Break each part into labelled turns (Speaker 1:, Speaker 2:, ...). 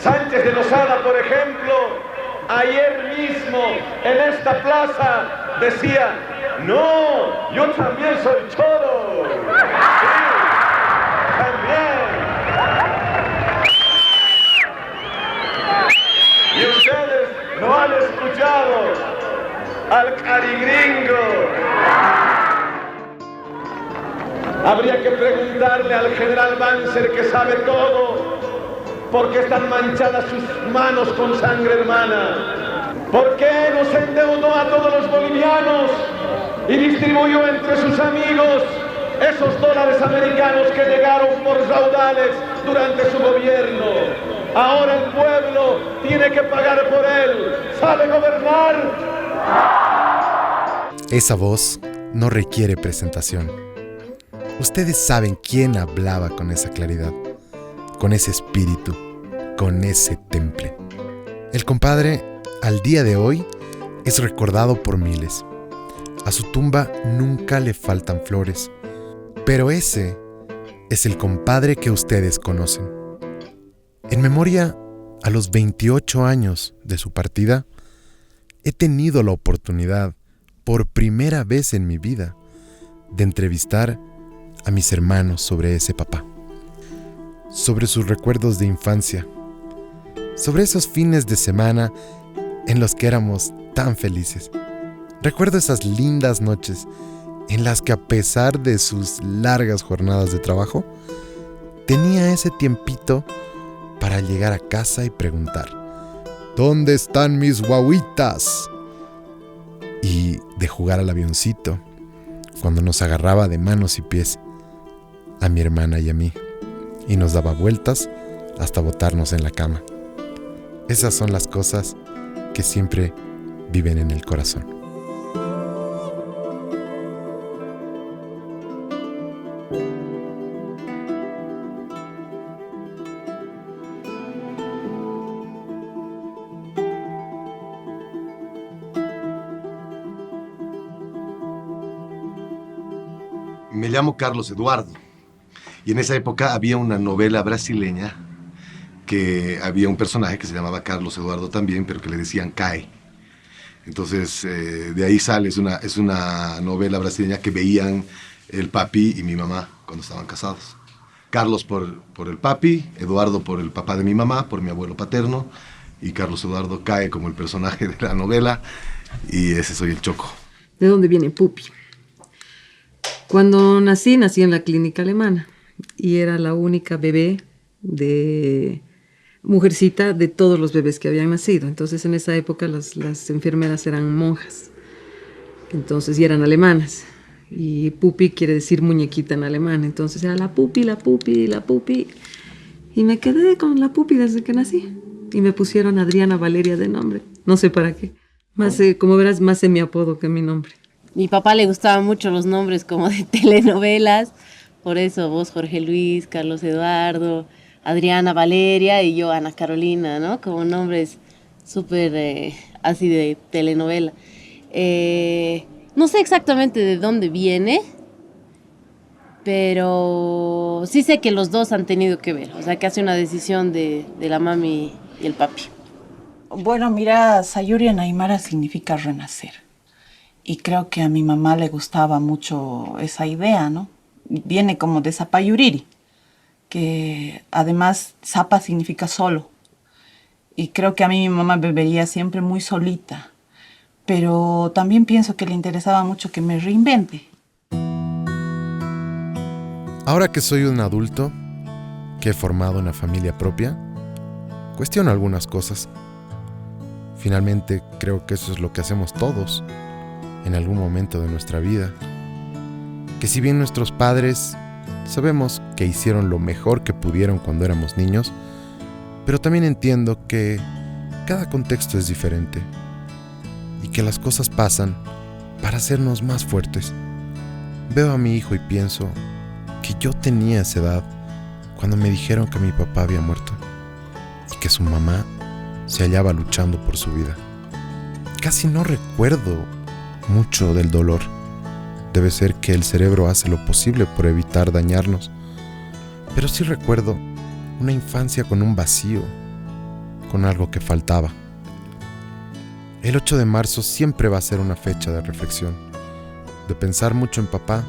Speaker 1: Sánchez de Lozada, por ejemplo, ayer mismo en esta plaza decía: no, yo también soy choro. Sí, también. Y ustedes no han escuchado al carigringo. Habría que preguntarle al general Banzer, que sabe todo, por qué están manchadas sus manos con sangre hermana. ¿Por qué nos endeudó a todos los bolivianos y distribuyó entre sus amigos esos dólares americanos que llegaron por raudales durante su gobierno? Ahora el pueblo tiene que pagar por él. ¿Sabe gobernar?
Speaker 2: Esa voz no requiere presentación. Ustedes saben quién hablaba con esa claridad, con ese espíritu, con ese temple. El compadre, al día de hoy, es recordado por miles. A su tumba nunca le faltan flores. Pero ese es el compadre que ustedes conocen. En memoria a los 28 años de su partida, he tenido la oportunidad, por primera vez en mi vida, de entrevistar a mis hermanos sobre ese papá, sobre sus recuerdos de infancia, sobre esos fines de semana en los que éramos tan felices. Recuerdo esas lindas noches en las que, a pesar de sus largas jornadas de trabajo, tenía ese tiempito para llegar a casa y preguntar: ¿dónde están mis guaguitas? Y de jugar al avioncito, cuando nos agarraba de manos y pies, a mi hermana y a mí, y nos daba vueltas hasta botarnos en la cama. Esas son las cosas que siempre viven en el corazón.
Speaker 3: Me llamo Carlos Eduardo, y en esa época había una novela brasileña que había un personaje que se llamaba Carlos Eduardo también, pero que le decían Cae. Entonces, de ahí sale, es una novela brasileña que veían el papi y mi mamá cuando estaban casados. Carlos por el papi, Eduardo por el papá de mi mamá, por mi abuelo paterno, y Carlos Eduardo Cae como el personaje de la novela, y ese soy el Choco.
Speaker 4: ¿De dónde viene Pupi? Cuando nací en la clínica alemana y era la única bebé de mujercita de todos los bebés que habían nacido. Entonces, en esa época las enfermeras eran monjas, entonces, y eran alemanas. Y Pupi quiere decir muñequita en alemán. Entonces era la Pupi, la Pupi, la Pupi. Y me quedé con la Pupi desde que nací. Y me pusieron Adriana Valeria de nombre. No sé para qué. Más, como verás, más sé mi apodo que mi nombre.
Speaker 5: Mi papá le gustaban mucho los nombres como de telenovelas, por eso vos Jorge Luis, Carlos Eduardo, Adriana Valeria y yo Ana Carolina, ¿no? Como nombres súper así de telenovela. No sé exactamente de dónde viene, pero sí sé que los dos han tenido que ver, o sea que hace una decisión de la mami y el papi.
Speaker 6: Bueno, mira, Sayuri en aymara significa renacer. Y creo que a mi mamá le gustaba mucho esa idea, ¿no? Viene como de Zapayuriri, que además Zapa significa solo. Y creo que a mí mi mamá me veía siempre muy solita. Pero también pienso que le interesaba mucho que me reinvente.
Speaker 2: Ahora que soy un adulto, que he formado una familia propia, cuestiono algunas cosas. Finalmente, creo que eso es lo que hacemos todos en algún momento de nuestra vida. Que si bien nuestros padres sabemos que hicieron lo mejor que pudieron cuando éramos niños, pero también entiendo que cada contexto es diferente y que las cosas pasan para hacernos más fuertes. Veo a mi hijo y pienso que yo tenía esa edad cuando me dijeron que mi papá había muerto y que su mamá se hallaba luchando por su vida. Casi no recuerdo mucho del dolor. Debe ser que el cerebro hace lo posible por evitar dañarnos. Pero sí recuerdo una infancia con un vacío, con algo que faltaba. El 8 de marzo siempre va a ser una fecha de reflexión, de pensar mucho en papá,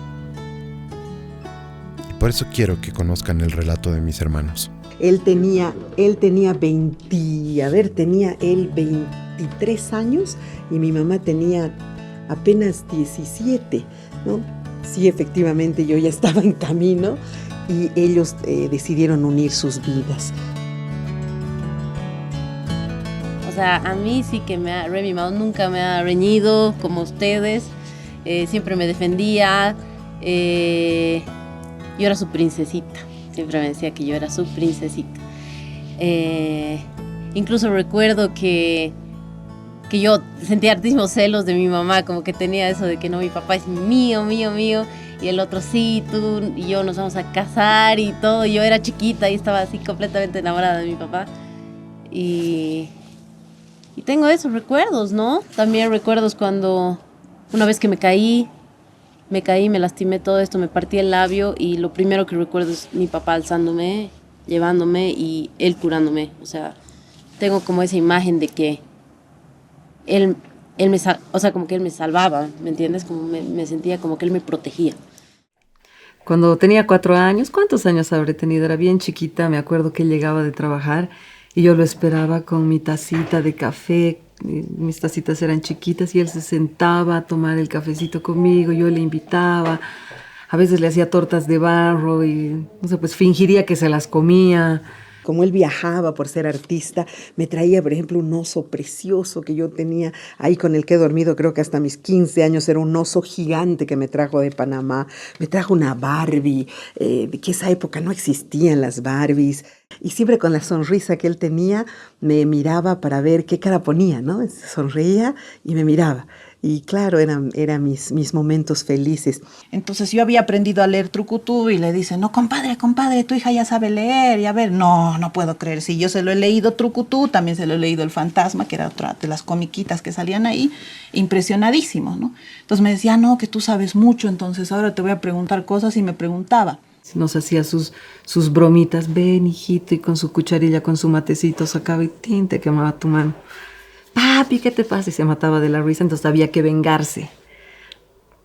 Speaker 2: y por eso quiero que conozcan el relato de mis hermanos.
Speaker 7: Él tenía 23 años y mi mamá tenía apenas 17, ¿no? Sí, efectivamente yo ya estaba en camino y ellos decidieron unir sus vidas.
Speaker 5: O sea, a mí sí que me ha remimado, nunca me ha reñido como ustedes, siempre me defendía, yo era su princesita, siempre me decía que yo era su princesita. Incluso recuerdo que yo sentía hartísimos celos de mi mamá, como que tenía eso de que no, mi papá es mío, y el otro sí, tú y yo nos vamos a casar y todo. Yo era chiquita y estaba así completamente enamorada de mi papá. Y tengo esos recuerdos, ¿no? También recuerdos cuando una vez que me caí, me lastimé todo esto, me partí el labio y lo primero que recuerdo es mi papá alzándome, llevándome y él curándome. O sea, tengo como esa imagen de que él me salvaba, ¿me entiendes? Como me sentía como que él me protegía.
Speaker 4: Cuando tenía 4 años, ¿cuántos años habré tenido? Era bien chiquita, me acuerdo que él llegaba de trabajar y yo lo esperaba con mi tacita de café. Mis tacitas eran chiquitas y él se sentaba a tomar el cafecito conmigo, yo le invitaba. A veces le hacía tortas de barro y, no sé, pues fingiría que se las comía.
Speaker 7: Como él viajaba por ser artista, me traía, por ejemplo, un oso precioso que yo tenía ahí con el que he dormido, creo que hasta mis 15 años, era un oso gigante que me trajo de Panamá. Me trajo una Barbie, que esa época no existían las Barbies. Y siempre con la sonrisa que él tenía, me miraba para ver qué cara ponía, ¿no? Sonreía y me miraba. Y claro, eran mis momentos felices.
Speaker 6: Entonces yo había aprendido a leer trucutú y le dice, no, compadre, tu hija ya sabe leer. Y a ver, no puedo creer. Sí, yo se lo he leído trucutú, también se lo he leído El Fantasma, que era otra de las comiquitas que salían ahí, impresionadísimo, ¿no? Entonces me decía, no, que tú sabes mucho, entonces ahora te voy a preguntar cosas, y me preguntaba.
Speaker 4: Nos hacía sus bromitas, ven hijito, y con su cucharilla, con su matecito sacaba y te quemaba tu mano. Papi, ¿qué te pasa? Y se mataba de la risa, entonces había que vengarse.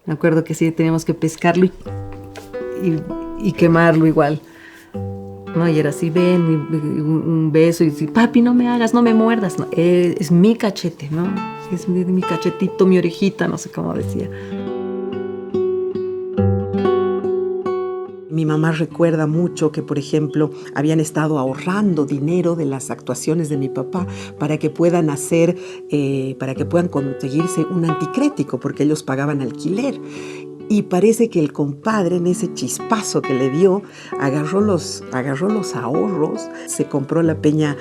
Speaker 4: Me acuerdo que sí, teníamos que pescarlo y quemarlo igual. ¿No? Y era así, ven, un beso, y decir, papi, no me hagas, no me muerdas. No, es mi cachete, ¿no? Es mi cachetito, mi orejita, no sé cómo decía.
Speaker 7: Mi mamá recuerda mucho que, por ejemplo, habían estado ahorrando dinero de las actuaciones de mi papá para que puedan conseguirse un anticrético, porque ellos pagaban alquiler. Y parece que el compadre, en ese chispazo que le dio, agarró los ahorros, se compró la peña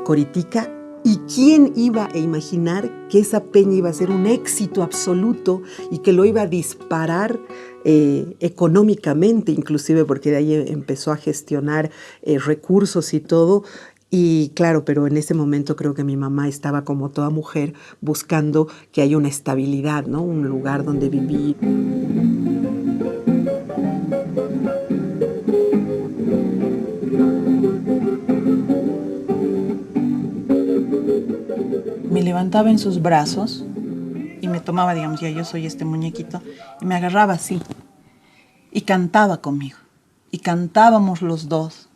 Speaker 7: Coritica. ¿Y quién iba a imaginar que esa peña iba a ser un éxito absoluto y que lo iba a disparar económicamente, inclusive, porque de ahí empezó a gestionar recursos y todo? Y claro, pero en ese momento creo que mi mamá estaba, como toda mujer, buscando que haya una estabilidad, ¿no? Un lugar donde vivir.
Speaker 6: Me levantaba en sus brazos y me tomaba, digamos, ya yo soy este muñequito, y me agarraba así y cantaba conmigo. Y cantábamos los dos,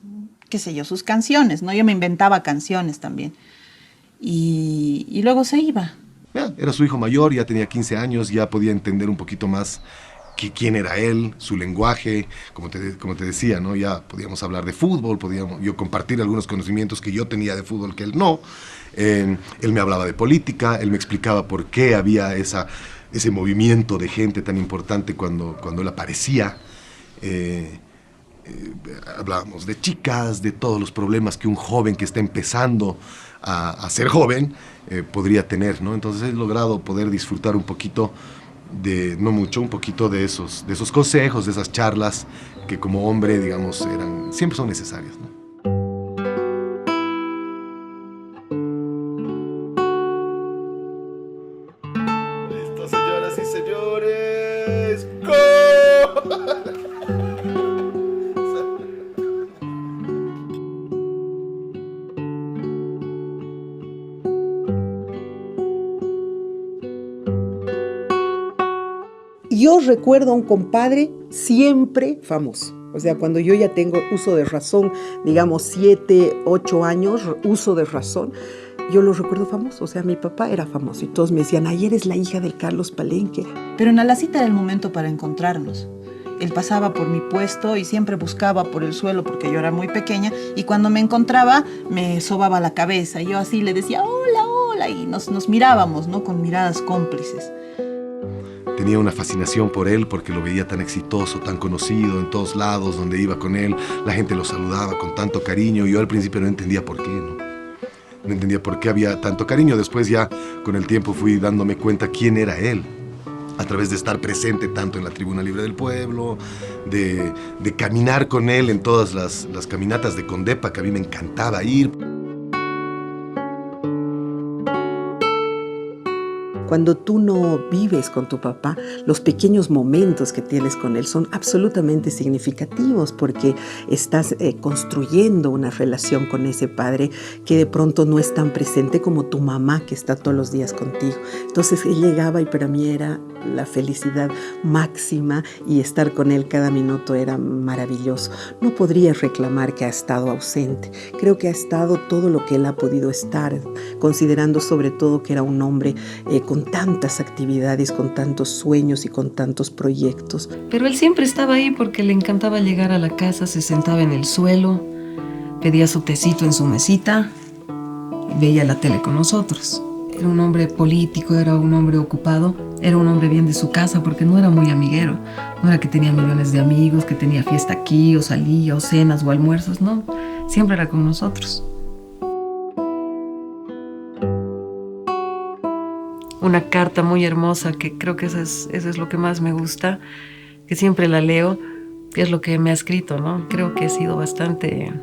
Speaker 6: qué sé yo, sus canciones, ¿no? Yo me inventaba canciones también. Y luego se iba.
Speaker 3: Ya, era su hijo mayor, ya tenía 15 años, ya podía entender un poquito más quién era él, su lenguaje, como te decía, ¿no? Ya podíamos hablar de fútbol, yo compartir algunos conocimientos que yo tenía de fútbol que él no. Él me hablaba de política, él me explicaba por qué había ese movimiento de gente tan importante cuando él aparecía. Hablábamos de chicas, de todos los problemas que un joven que está empezando a ser joven podría tener, ¿no? Entonces he logrado poder disfrutar un poquito no mucho, un poquito de esos consejos, de esas charlas que como hombre, digamos, siempre son necesarias, ¿no?
Speaker 1: Listo, señoras y señores. ¡Gol!
Speaker 7: yo recuerdo a un compadre siempre famoso. O sea, cuando yo ya tengo uso de razón, digamos 7, 8 años, uso de razón, yo lo recuerdo famoso. O sea, mi papá era famoso y todos me decían, ay, eres la hija del Carlos Palenque.
Speaker 6: Pero en Alacita era el momento para encontrarnos. Él pasaba por mi puesto y siempre buscaba por el suelo porque yo era muy pequeña, y cuando me encontraba me sobaba la cabeza y yo así le decía, hola, hola, y nos mirábamos, ¿no? Con miradas cómplices.
Speaker 3: Tenía una fascinación por él porque lo veía tan exitoso, tan conocido en todos lados donde iba con él. La gente lo saludaba con tanto cariño y yo al principio no entendía por qué, ¿no? No entendía por qué había tanto cariño. Después ya con el tiempo fui dándome cuenta quién era él, a través de estar presente tanto en la Tribuna Libre del Pueblo, de caminar con él en todas las caminatas de Condepa, que a mí me encantaba ir.
Speaker 7: Cuando tú no vives con tu papá, los pequeños momentos que tienes con él son absolutamente significativos porque estás construyendo una relación con ese padre que de pronto no es tan presente como tu mamá que está todos los días contigo. Entonces él llegaba y para mí era la felicidad máxima y estar con él cada minuto era maravilloso. No podría reclamar que ha estado ausente. Creo que ha estado todo lo que él ha podido estar, considerando sobre todo que era un hombre con tantas actividades, con tantos sueños y con tantos proyectos.
Speaker 4: Pero él siempre estaba ahí porque le encantaba llegar a la casa, se sentaba en el suelo, pedía su tecito en su mesita y veía la tele con nosotros. Era un hombre político, era un hombre ocupado, era un hombre bien de su casa porque no era muy amiguero. No era que tenía millones de amigos, que tenía fiesta aquí o salía o cenas o almuerzos, no. Siempre era con nosotros. Una carta muy hermosa que creo que eso es lo que más me gusta, que siempre la leo, que es lo que me ha escrito, ¿no? Creo que he sido bastante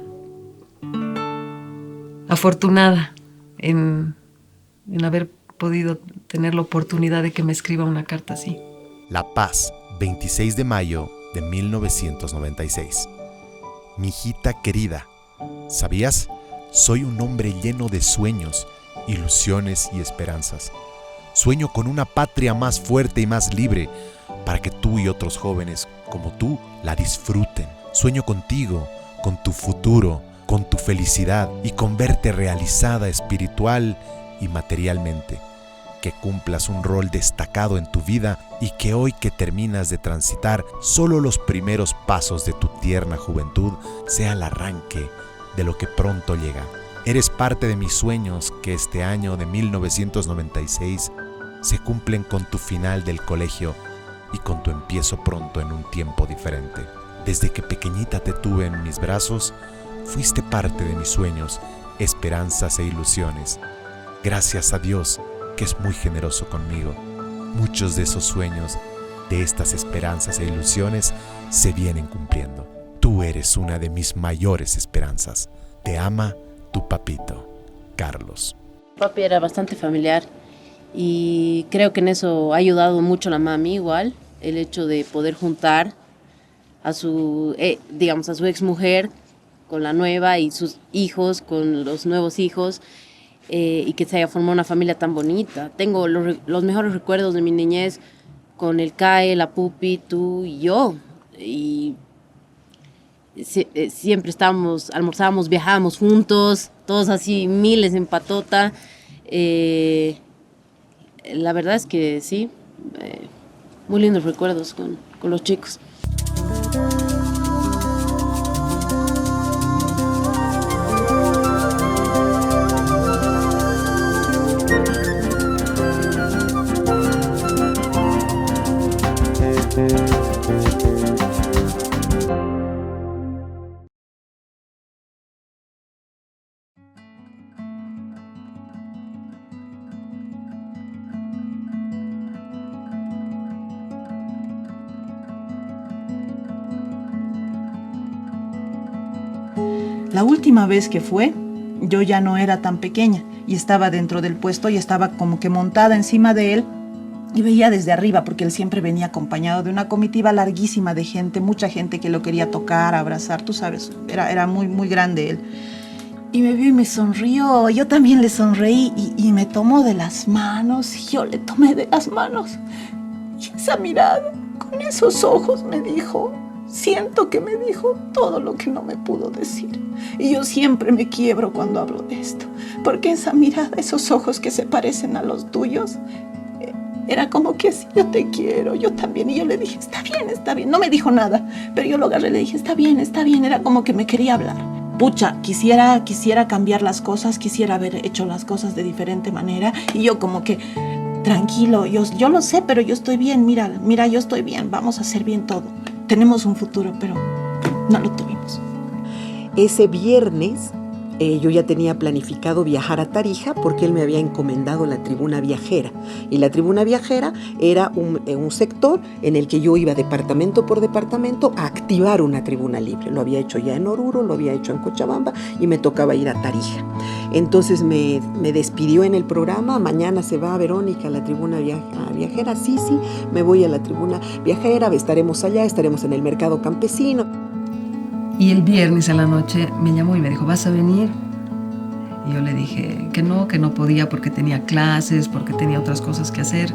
Speaker 4: afortunada en haber podido tener la oportunidad de que me escriba una carta así.
Speaker 2: La Paz, 26 de mayo de 1996. Mi hijita querida, ¿sabías? Soy un hombre lleno de sueños, ilusiones y esperanzas. Sueño con una patria más fuerte y más libre para que tú y otros jóvenes como tú la disfruten. Sueño contigo, con tu futuro, con tu felicidad y con verte realizada espiritual y materialmente. Que cumplas un rol destacado en tu vida y que hoy que terminas de transitar solo los primeros pasos de tu tierna juventud sea el arranque de lo que pronto llega. Eres parte de mis sueños que este año de 1996 se cumplen con tu final del colegio y con tu empiezo pronto en un tiempo diferente. Desde que pequeñita te tuve en mis brazos, fuiste parte de mis sueños, esperanzas e ilusiones. Gracias a Dios, que es muy generoso conmigo. Muchos de esos sueños, de estas esperanzas e ilusiones, se vienen cumpliendo. Tú eres una de mis mayores esperanzas. Te ama tu papito, Carlos.
Speaker 5: Papi era bastante familiar y creo que en eso ha ayudado mucho la mami igual, el hecho de poder juntar a su, digamos, a su exmujer con la nueva y sus hijos con los nuevos hijos, y que se haya formado una familia tan bonita. Tengo los mejores recuerdos de mi niñez con el CAE, la Pupi, tú y yo. Y siempre almorzábamos, viajábamos juntos, todos así miles en patota. La verdad es que sí, muy lindos recuerdos con los chicos.
Speaker 6: La última vez que fue, yo ya no era tan pequeña y estaba dentro del puesto y estaba como que montada encima de él y veía desde arriba porque él siempre venía acompañado de una comitiva larguísima de gente, mucha gente que lo quería tocar, abrazar, tú sabes, era muy, muy grande él. Y me vio y me sonrió, yo también le sonreí y me tomó de las manos y yo le tomé de las manos. Y esa mirada Con esos ojos me dijo, siento que me dijo todo lo que no me pudo decir. Y yo siempre me quiebro cuando hablo de esto, porque esa mirada, esos ojos que se parecen a los tuyos, era como que sí, yo te quiero, yo también. Y yo le dije, está bien, está bien. No me dijo nada, pero yo lo agarré y le dije, está bien, está bien. Era como que me quería hablar. Pucha, quisiera cambiar las cosas, quisiera haber hecho las cosas de diferente manera. Y yo como que, tranquilo, yo lo sé, pero yo estoy bien, mira, yo estoy bien, vamos a hacer bien todo. Tenemos un futuro, pero no lo tuvimos.
Speaker 7: Ese viernes yo ya tenía planificado viajar a Tarija porque él me había encomendado la tribuna viajera. Y la tribuna viajera era un sector en el que yo iba departamento por departamento a activar una tribuna libre. Lo había hecho ya en Oruro, lo había hecho en Cochabamba y me tocaba ir a Tarija. Entonces me despidió en el programa, mañana se va Verónica a la tribuna viajera. Sí, me voy a la tribuna viajera, estaremos allá, estaremos en el mercado campesino.
Speaker 4: Y el viernes a la noche me llamó y me dijo, ¿vas a venir? Y yo le dije que no podía porque tenía clases, porque tenía otras cosas que hacer.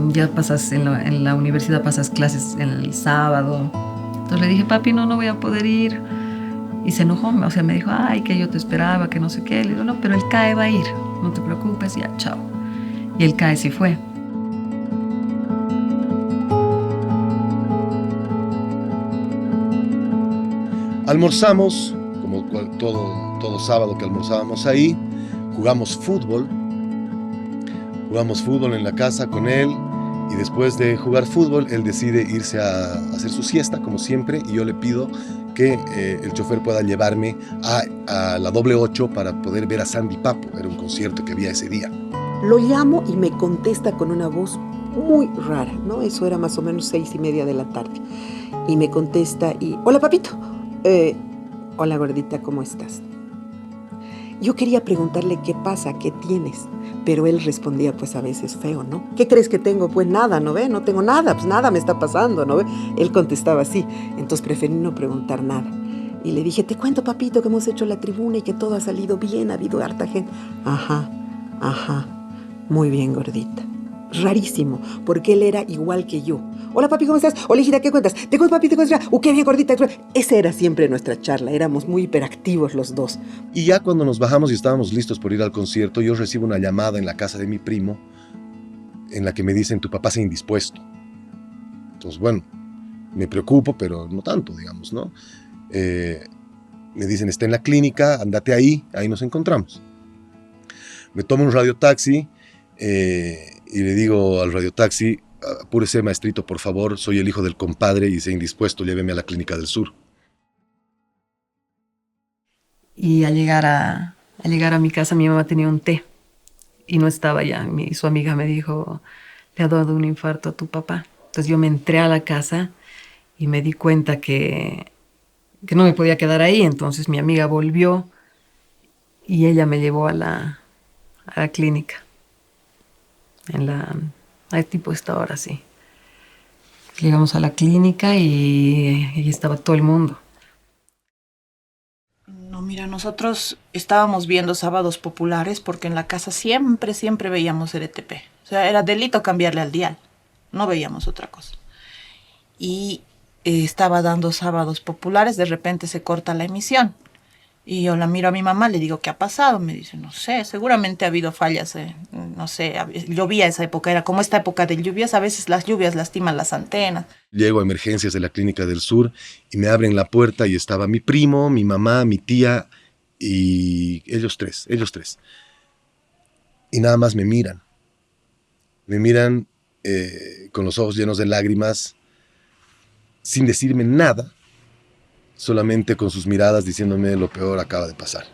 Speaker 4: Ya pasas en la universidad, pasas clases el sábado. Entonces le dije, papi, no voy a poder ir. Y se enojó, o sea, me dijo, ay, que yo te esperaba, que no sé qué. Le digo, no, pero el CAE va a ir, no te preocupes, ya, chao. Y el CAE sí fue.
Speaker 3: Almorzamos, como todo sábado que almorzábamos ahí, jugamos fútbol en la casa con él, y después de jugar fútbol, él decide irse a hacer su siesta, como siempre, y yo le pido que el chofer pueda llevarme a la doble 8 para poder ver a Sandy Papo. Era un concierto que había ese día.
Speaker 7: Lo llamo y me contesta con una voz muy rara, ¿no? Eso era más o menos 6:30 de la tarde. Y me contesta y, hola papito. Hola gordita, ¿cómo estás? Yo quería preguntarle qué pasa, qué tienes, pero él respondía pues a veces feo, ¿no? ¿Qué crees que tengo? Pues nada, ¿no ve? No tengo nada, pues nada me está pasando, ¿no ve? Él contestaba así, entonces preferí no preguntar nada. Y le dije, te cuento papito que hemos hecho la tribuna y que todo ha salido bien, ha habido harta gente. Ajá, muy bien gordita. Rarísimo, porque él era igual que yo. Hola papi, ¿cómo estás? Hola hijita, ¿qué cuentas? ¿Te cuento papi? ¿Te cuentas? Qué bien gordita. Esa era siempre nuestra charla, éramos muy hiperactivos los dos.
Speaker 3: Y ya cuando nos bajamos y estábamos listos por ir al concierto, yo recibo una llamada en la casa de mi primo en la que me dicen, tu papá se ha indispuesto. Entonces, bueno, me preocupo, pero no tanto, digamos, ¿no? Me dicen, está en la clínica, andate ahí nos encontramos. Me tomo un radiotaxi y le digo al radiotaxi, apúrese maestrito, por favor, soy el hijo del compadre y se ha indispuesto, lléveme a la Clínica del Sur.
Speaker 4: Y al llegar a mi casa, mi mamá tenía un té y no estaba ya. Su amiga me dijo, le ha dado un infarto a tu papá. Entonces yo me entré a la casa y me di cuenta que no me podía quedar ahí. Entonces mi amiga volvió y ella me llevó a la clínica. Hay tipo esta hora, sí. Llegamos a la clínica y estaba todo el mundo.
Speaker 6: No, mira, nosotros estábamos viendo Sábados Populares porque en la casa siempre veíamos RTP. O sea, era delito cambiarle al dial. No veíamos otra cosa. Y estaba dando Sábados Populares, de repente se corta la emisión. Y yo la miro a mi mamá, le digo, ¿qué ha pasado? Me dice, no sé, seguramente ha habido fallas, no sé, llovía esa época, era como esta época de lluvias, a veces las lluvias lastiman las antenas.
Speaker 3: Llego a emergencias de la Clínica del Sur y me abren la puerta y estaba mi primo, mi mamá, mi tía y ellos tres. Y nada más me miran con los ojos llenos de lágrimas, sin decirme nada, solamente con sus miradas diciéndome lo peor acaba de pasar.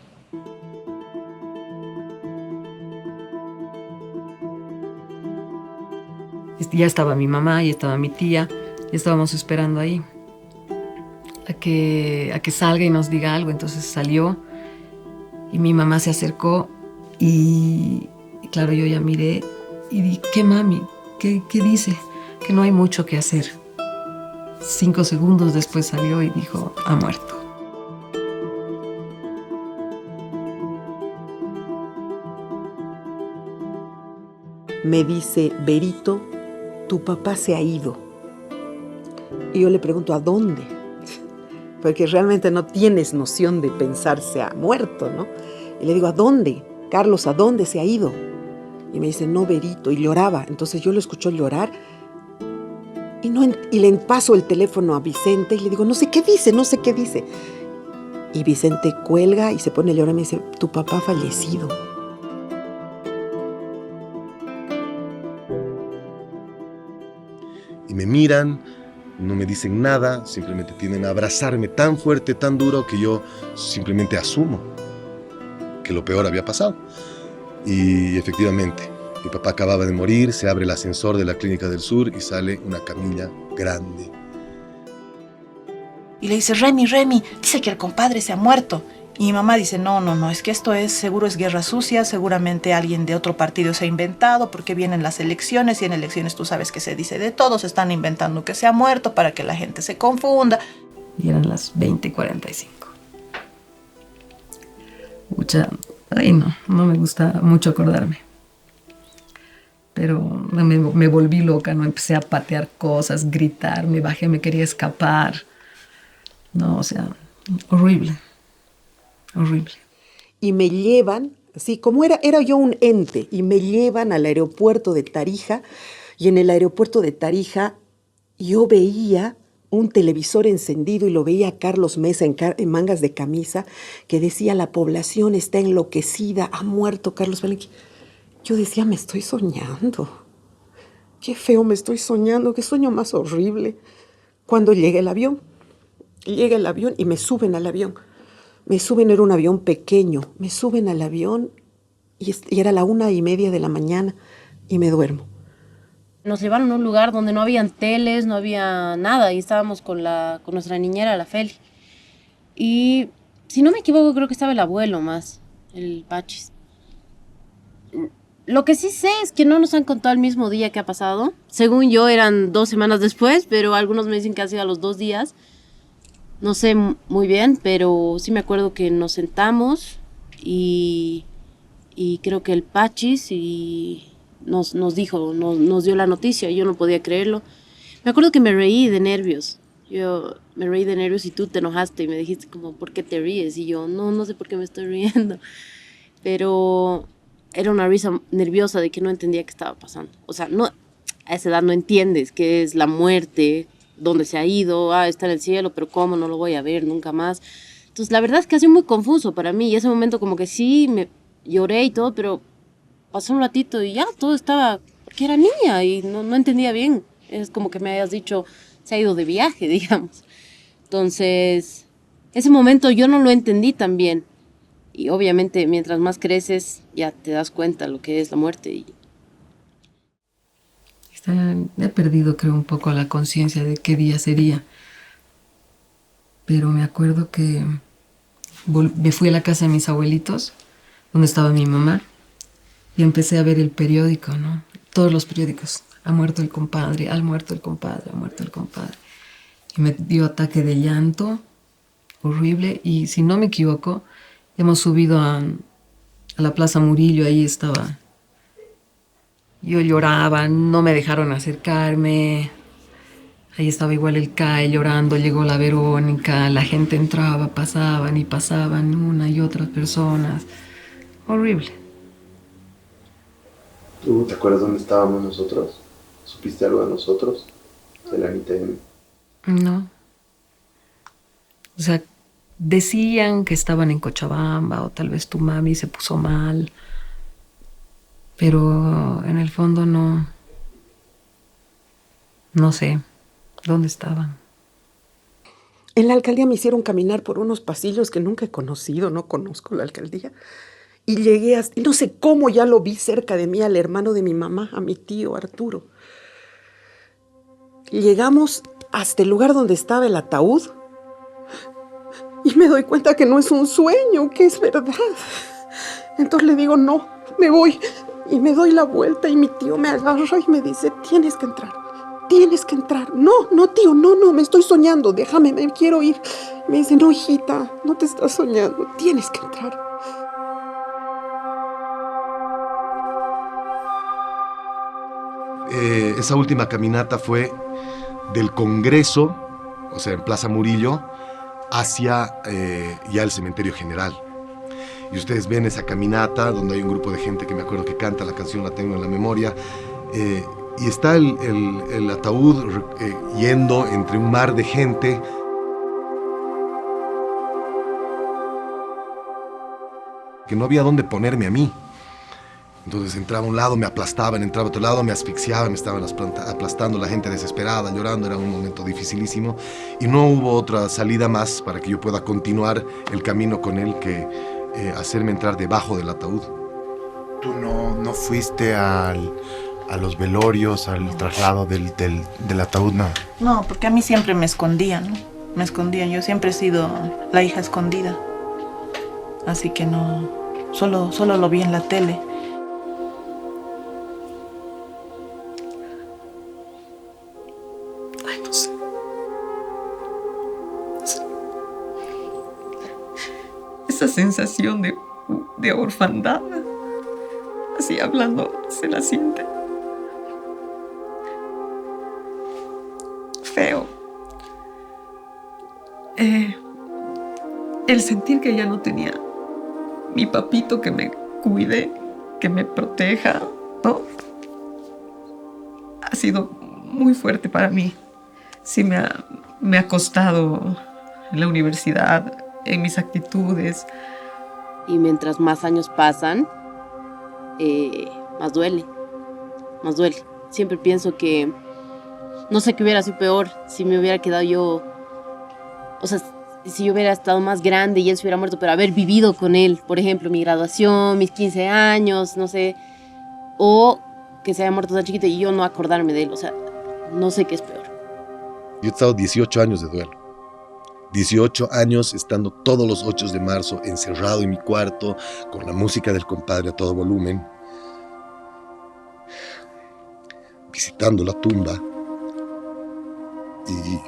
Speaker 4: Ya estaba mi mamá, ya estaba mi tía, ya estábamos esperando ahí a que salga y nos diga algo. Entonces salió y mi mamá se acercó y claro, yo ya miré y dije, ¿qué mami? ¿Qué dice? Que no hay mucho que hacer. 5 segundos después salió y dijo, ha muerto.
Speaker 7: Me dice, Berito, tu papá se ha ido. Y yo le pregunto, ¿a dónde? Porque realmente no tienes noción de pensar se ha muerto, ¿no? Y le digo, ¿a dónde? Carlos, ¿a dónde se ha ido? Y me dice, no, Berito, y lloraba. Entonces yo lo escucho llorar y le paso el teléfono a Vicente y le digo, no sé qué dice. Y Vicente cuelga y se pone a llorar y me dice, tu papá ha fallecido.
Speaker 3: Y me miran, no me dicen nada, simplemente tienden a abrazarme tan fuerte, tan duro, que yo simplemente asumo que lo peor había pasado. Y efectivamente, mi papá acababa de morir, se abre el ascensor de la Clínica del Sur y sale una camilla grande.
Speaker 6: Y le dice, Remy, dice que el compadre se ha muerto. Y mi mamá dice, no, es que seguro es guerra sucia, seguramente alguien de otro partido se ha inventado, porque vienen las elecciones, y en elecciones tú sabes que se dice de todo, se están inventando que se ha muerto para que la gente se confunda.
Speaker 4: Y eran las 20:45. No me gusta mucho acordarme. Pero me volví loca, ¿no? Empecé a patear cosas, gritar, me bajé, me quería escapar. No, o sea, horrible.
Speaker 7: Y me llevan, así como era yo un ente, y me llevan al aeropuerto de Tarija, y en el aeropuerto de Tarija yo veía un televisor encendido y lo veía a Carlos Mesa en mangas de camisa, que decía, la población está enloquecida, ha muerto Carlos Palenque. Yo decía, me estoy soñando. Qué feo me estoy soñando, qué sueño más horrible. Cuando llega el avión y me suben al avión. Era un avión pequeño. Me suben al avión y era la 1:30 de la mañana y me duermo.
Speaker 5: Nos llevaron a un lugar donde no habían teles, no había nada, y estábamos con nuestra niñera, la Feli. Y si no me equivoco, creo que estaba el abuelo más, el Pachis. Lo que sí sé es que no nos han contado el mismo día que ha pasado. Según yo eran 2 semanas después, pero algunos me dicen que ha sido a los 2 días. No sé muy bien, pero sí me acuerdo que nos sentamos y creo que el Pachis nos dijo, nos dio la noticia. Yo no podía creerlo. Me acuerdo que me reí de nervios. Yo me reí de nervios y tú te enojaste y me dijiste como, ¿por qué te ríes? Y yo, no sé por qué me estoy riendo. Pero era una risa nerviosa de que no entendía qué estaba pasando. O sea, no, a esa edad no entiendes qué es la muerte, dónde se ha ido, está en el cielo, pero cómo, no lo voy a ver nunca más. Entonces, la verdad es que ha sido muy confuso para mí. Y ese momento como que sí, me lloré y todo, pero pasó un ratito y ya todo estaba, porque era niña y no entendía bien. Es como que me hayas dicho, se ha ido de viaje, digamos. Entonces, ese momento yo no lo entendí tan bien. Y obviamente, mientras más creces, ya te das cuenta lo que es la muerte.
Speaker 4: He perdido, creo, un poco la conciencia de qué día sería. Pero me acuerdo que me fui a la casa de mis abuelitos, donde estaba mi mamá, y empecé a ver el periódico, ¿no? Todos los periódicos. Ha muerto el compadre, ha muerto el compadre, ha muerto el compadre. Y me dio ataque de llanto horrible. Y si no me equivoco, hemos subido a la Plaza Murillo, ahí estaba. Yo lloraba, no me dejaron acercarme. Ahí estaba igual el CAE llorando, llegó la Verónica, la gente entraba, pasaban una y otras personas. Horrible.
Speaker 8: ¿Tú te acuerdas dónde estábamos nosotros? ¿Supiste algo de nosotros? De la NTM.
Speaker 4: No. O sea, decían que estaban en Cochabamba o tal vez tu mami se puso mal. Pero en el fondo no sé dónde estaban.
Speaker 7: En la alcaldía me hicieron caminar por unos pasillos que nunca he conocido, no conozco la alcaldía. Y llegué hasta, no sé cómo ya lo vi cerca de mí, al hermano de mi mamá, a mi tío Arturo. Llegamos hasta el lugar donde estaba el ataúd y me doy cuenta que no es un sueño, que es verdad. Entonces le digo, no, me voy. Y me doy la vuelta y mi tío me agarra y me dice, tienes que entrar. No, tío, no, me estoy soñando, déjame, me quiero ir. Me dice, no, hijita, no te estás soñando, tienes que entrar.
Speaker 3: esa última caminata fue del Congreso, o sea, en Plaza Murillo, hacia ya el Cementerio General. Y ustedes ven esa caminata donde hay un grupo de gente que me acuerdo que canta la canción, la tengo en la memoria, y está el ataúd yendo entre un mar de gente. Que no había dónde ponerme a mí. Entonces entraba a un lado, me aplastaban, entraba a otro lado, me asfixiaban, me estaban aplastando, la gente desesperada, llorando, era un momento dificilísimo y no hubo otra salida más para que yo pueda continuar el camino con él que hacerme entrar debajo del ataúd.
Speaker 2: ¿Tú no fuiste a los velorios, al traslado del ataúd, nada?
Speaker 6: No, porque a mí siempre me escondían, ¿no? Me escondían, yo siempre he sido la hija escondida. Así que no, solo lo vi en la tele.
Speaker 7: Ay, no sé. Esa sensación de orfandad, así hablando, se la siente. Feo. El sentir que ya no tenía mi papito que me cuide, que me proteja, ¿no? Ha sido muy fuerte para mí. Sí me ha costado en la universidad, en mis actitudes.
Speaker 5: Y mientras más años pasan, más duele. Más duele. Siempre pienso que no sé qué hubiera sido peor si me hubiera quedado yo, o sea, si yo hubiera estado más grande y él se hubiera muerto, pero haber vivido con él, por ejemplo, mi graduación, mis 15 años, no sé, o que se haya muerto tan chiquito y yo no acordarme de él, o sea, no sé qué es peor.
Speaker 3: Yo he estado 18 años de duelo. 18 años estando todos los 8 de marzo encerrado en mi cuarto con la música del compadre a todo volumen, visitando la tumba y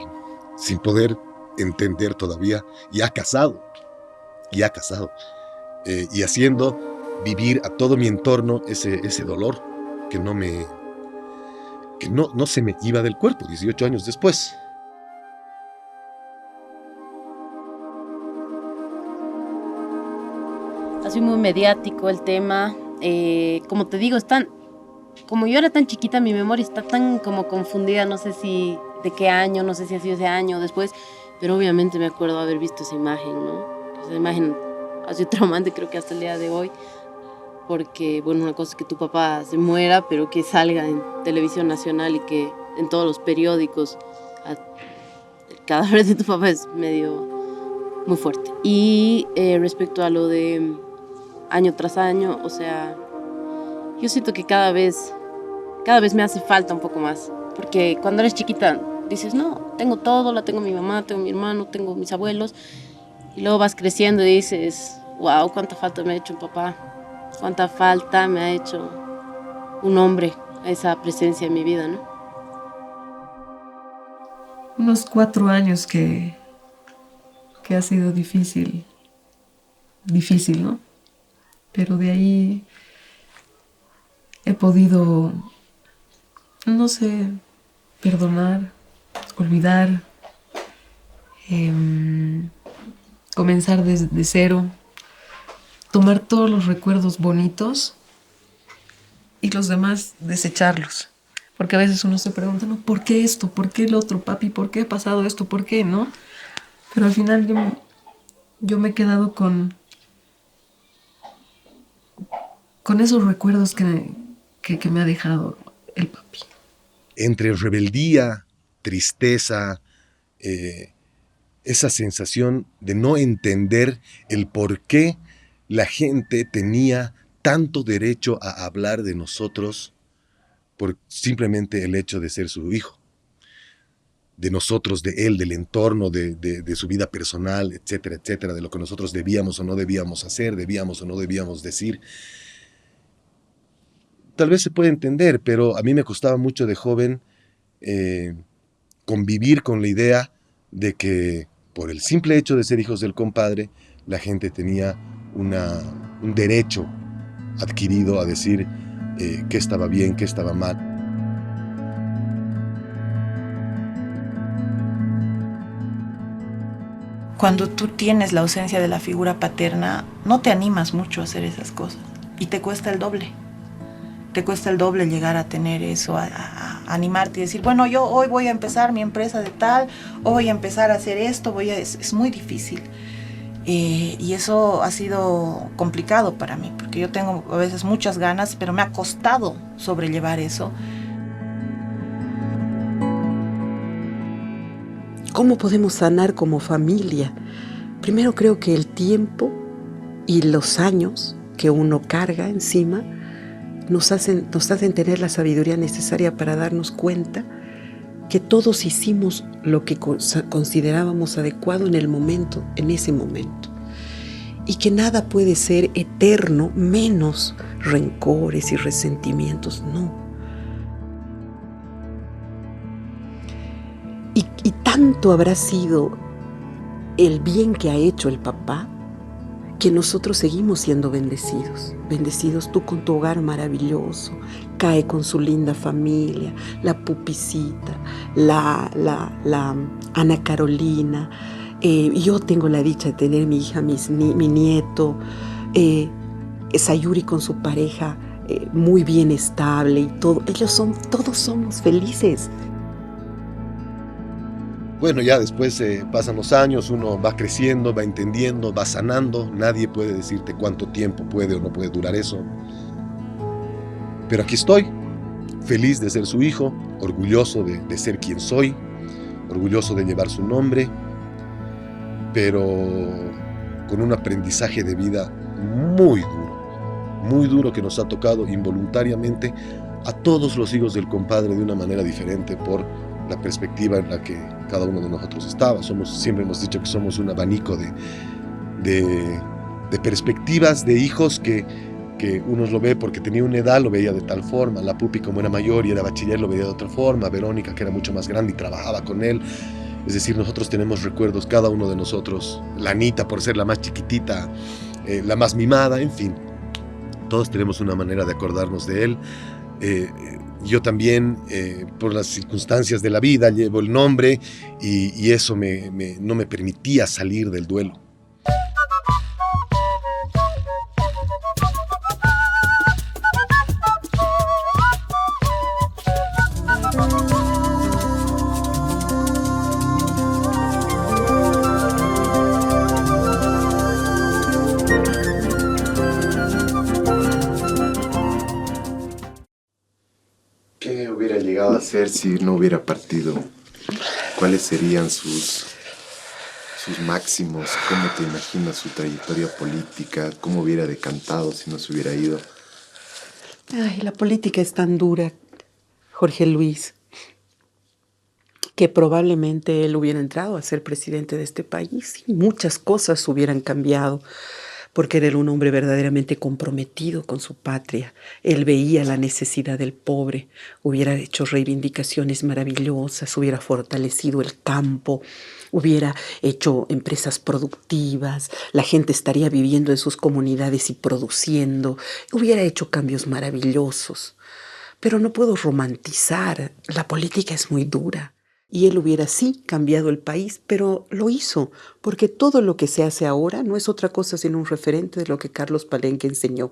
Speaker 3: sin poder entender todavía, ya casado, y haciendo vivir a todo mi entorno ese dolor que no se me iba del cuerpo 18 años después.
Speaker 5: Ha sido muy mediático el tema, como te digo, como yo era tan chiquita, mi memoria está tan como confundida, no sé si de qué año, no sé si ha sido ese año o después, pero obviamente me acuerdo haber visto esa imagen, ¿no? Esa imagen ha sido traumante, creo que hasta el día de hoy, porque, bueno, una cosa es que tu papá se muera, pero que salga en televisión nacional y que en todos los periódicos el cadáver de tu papá es muy fuerte. Y respecto a lo de año tras año, o sea, yo siento que cada vez me hace falta un poco más, porque cuando eres chiquita dices, no, tengo todo, la tengo mi mamá, tengo mi hermano, tengo mis abuelos, y luego vas creciendo y dices, wow, cuánta falta me ha hecho un papá, cuánta falta me ha hecho un hombre, esa presencia en mi vida, ¿no?
Speaker 7: Unos 4 años que ha sido difícil, ¿no? Pero de ahí he podido, no sé, perdonar, olvidar, comenzar desde cero, tomar todos los recuerdos bonitos y los demás desecharlos. Porque a veces uno se pregunta, ¿no? ¿Por qué esto? ¿Por qué el otro, papi? ¿Por qué ha pasado esto? ¿Por qué, no? Pero al final yo me he quedado con esos recuerdos que me ha dejado el papi.
Speaker 3: Entre rebeldía, tristeza, esa sensación de no entender el por qué la gente tenía tanto derecho a hablar de nosotros por simplemente el hecho de ser su hijo, de nosotros, de él, del entorno, de su vida personal, etcétera, etcétera, de lo que nosotros debíamos o no debíamos hacer, debíamos o no debíamos decir. Tal vez se puede entender, pero a mí me costaba mucho de joven convivir con la idea de que por el simple hecho de ser hijos del compadre, la gente tenía un derecho adquirido a decir qué estaba bien, qué estaba mal.
Speaker 6: cuando tú tienes la ausencia de la figura paterna, no te animas mucho a hacer esas cosas y te cuesta el doble. Te cuesta el doble llegar a tener eso, a animarte y decir, bueno, yo hoy voy a empezar mi empresa de tal, o voy a empezar a hacer esto, es muy difícil. Y eso ha sido complicado para mí, porque yo tengo a veces muchas ganas, pero me ha costado sobrellevar eso.
Speaker 7: ¿Cómo podemos sanar como familia? Primero creo que el tiempo y los años que uno carga encima nos hacen tener la sabiduría necesaria para darnos cuenta que todos hicimos lo que considerábamos adecuado en el momento, en ese momento. Y que nada puede ser eterno, menos rencores y resentimientos, no. Y tanto habrá sido el bien que ha hecho el papá, que nosotros seguimos siendo bendecidos. Bendecidos tú con tu hogar maravilloso, Cae con su linda familia, la Pupicita, la Ana Carolina. Yo tengo la dicha de tener mi hija, mi nieto, Sayuri con su pareja muy bien estable y todo. Todos somos felices.
Speaker 3: Bueno, ya después pasan los años, uno va creciendo, va entendiendo, va sanando. Nadie puede decirte cuánto tiempo puede o no puede durar eso. Pero aquí estoy, feliz de ser su hijo, orgulloso de ser quien soy, orgulloso de llevar su nombre, pero con un aprendizaje de vida muy duro que nos ha tocado involuntariamente a todos los hijos del compadre de una manera diferente por la perspectiva en la que cada uno de nosotros estaba. Siempre hemos dicho que somos un abanico de perspectivas de hijos que uno lo ve porque tenía una edad, lo veía de tal forma. La Pupi, como era mayor y era bachiller, lo veía de otra forma. Verónica, que era mucho más grande y trabajaba con él. Es decir, nosotros tenemos recuerdos, cada uno de nosotros. La Anita, por ser la más chiquitita, la más mimada, en fin. Todos tenemos una manera de acordarnos de él. Yo también, por las circunstancias de la vida, llevo el nombre y eso no me permitía salir del duelo.
Speaker 8: Hacer si no hubiera partido? ¿Cuáles serían sus máximos? ¿Cómo te imaginas su trayectoria política? ¿Cómo hubiera decantado si no se hubiera ido?
Speaker 7: Ay, la política es tan dura, Jorge Luis, que probablemente él hubiera entrado a ser presidente de este país y muchas cosas hubieran cambiado, porque era un hombre verdaderamente comprometido con su patria. Él veía la necesidad del pobre, hubiera hecho reivindicaciones maravillosas, hubiera fortalecido el campo, hubiera hecho empresas productivas, la gente estaría viviendo en sus comunidades y produciendo, hubiera hecho cambios maravillosos. Pero no puedo romantizar, la política es muy dura. Y él hubiera sí cambiado el país, pero lo hizo, porque todo lo que se hace ahora no es otra cosa sino un referente de lo que Carlos Palenque enseñó,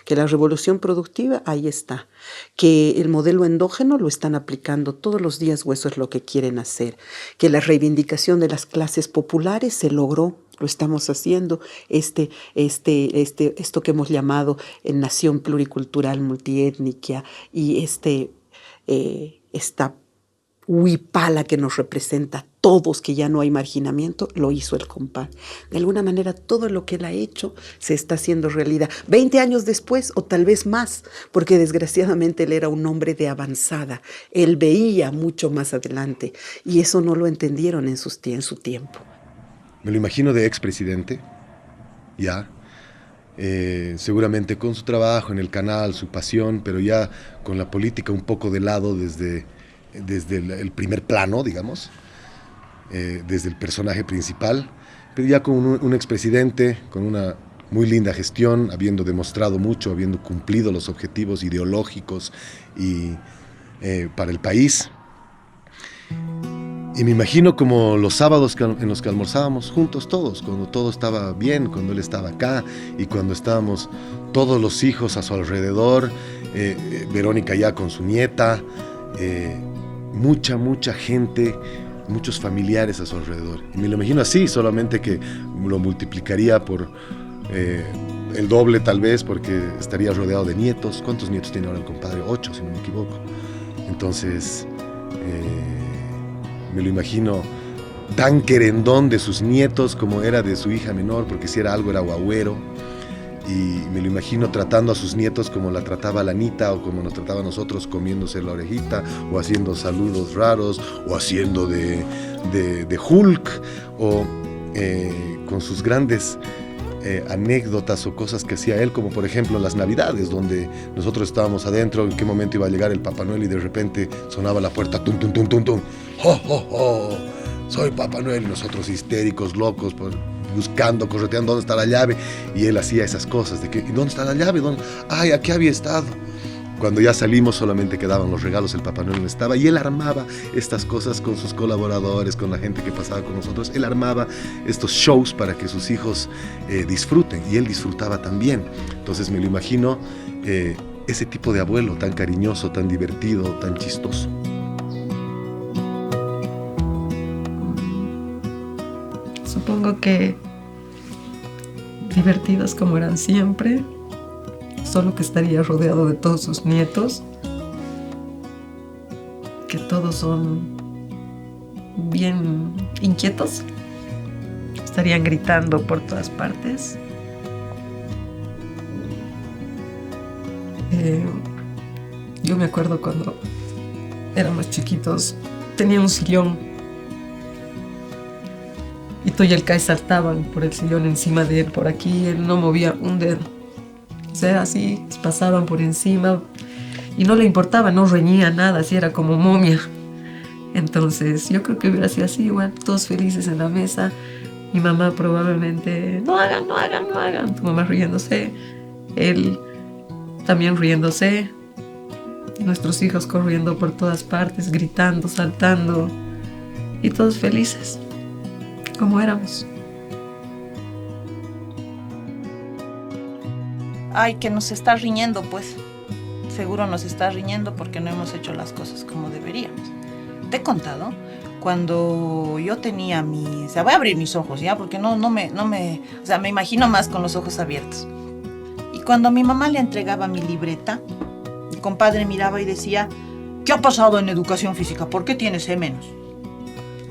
Speaker 7: que la revolución productiva ahí está, que el modelo endógeno lo están aplicando todos los días o eso es lo que quieren hacer, que la reivindicación de las clases populares se logró, lo estamos haciendo, esto que hemos llamado nación pluricultural multiétnica y esta huipala que nos representa a todos, que ya no hay marginamiento, lo hizo el compadre. De alguna manera todo lo que él ha hecho se está haciendo realidad. 20 años después o tal vez más, porque desgraciadamente él era un hombre de avanzada. Él veía mucho más adelante y eso no lo entendieron en su tiempo.
Speaker 3: Me lo imagino de expresidente, ya. Seguramente con su trabajo en el canal, su pasión, pero ya con la política un poco de lado desde el primer plano, digamos, desde el personaje principal, pero ya con un expresidente, con una muy linda gestión, habiendo demostrado mucho, habiendo cumplido los objetivos ideológicos y para el país. Y me imagino como los sábados en los que almorzábamos juntos todos, cuando todo estaba bien, cuando él estaba acá y cuando estábamos todos los hijos a su alrededor, Verónica ya con su nieta, mucha gente, muchos familiares a su alrededor. Y me lo imagino así, solamente que lo multiplicaría por el doble tal vez, porque estaría rodeado de nietos. ¿Cuántos nietos tiene ahora el compadre? 8, si no me equivoco. Entonces, me lo imagino tan querendón de sus nietos como era de su hija menor, porque si era algo era guagüero. Y me lo imagino tratando a sus nietos como la trataba la Anita o como nos trataba a nosotros, comiéndose la orejita o haciendo saludos raros o haciendo de Hulk o con sus grandes anécdotas o cosas que hacía él, como por ejemplo las Navidades, donde nosotros estábamos adentro, en qué momento iba a llegar el Papá Noel y de repente sonaba la puerta, tum, tum, tum, tum, tum, ¡ho, ho, ho! Soy Papá Noel, y nosotros histéricos, locos, buscando, correteando dónde está la llave, y él hacía esas cosas de que, ¿y dónde está la llave? ¿Dónde? ¡Ay, aquí había estado! Cuando ya salimos solamente quedaban los regalos, el Papá Noel no estaba, y él armaba estas cosas con sus colaboradores, con la gente que pasaba con nosotros. Él armaba estos shows para que sus hijos disfruten, y él disfrutaba también. Entonces me lo imagino, ese tipo de abuelo tan cariñoso, tan divertido, tan chistoso.
Speaker 9: Supongo que divertidos como eran siempre, solo que estaría rodeado de todos sus nietos, que todos son bien inquietos, estarían gritando por todas partes. Yo me acuerdo cuando éramos chiquitos, tenía un sillón y tú y el Kai saltaban por el sillón encima de él, por aquí, él no movía un dedo. O sea, así pasaban por encima y no le importaba, no reñía nada, así era como momia. Entonces yo creo que hubiera sido así, igual, todos felices en la mesa. Mi mamá probablemente, no hagan. Tu mamá riéndose, él también riéndose, nuestros hijos corriendo por todas partes, gritando, saltando, y todos felices, como éramos.
Speaker 6: Ay, que nos está riñendo, pues. Seguro nos está riñendo porque no hemos hecho las cosas como deberíamos. Te he contado, cuando yo tenía o sea, voy a abrir mis ojos, ¿ya? Porque no me, o sea, me imagino más con los ojos abiertos. Y cuando mi mamá le entregaba mi libreta, mi compadre miraba y decía, ¿qué ha pasado en educación física? ¿Por qué tienes E-?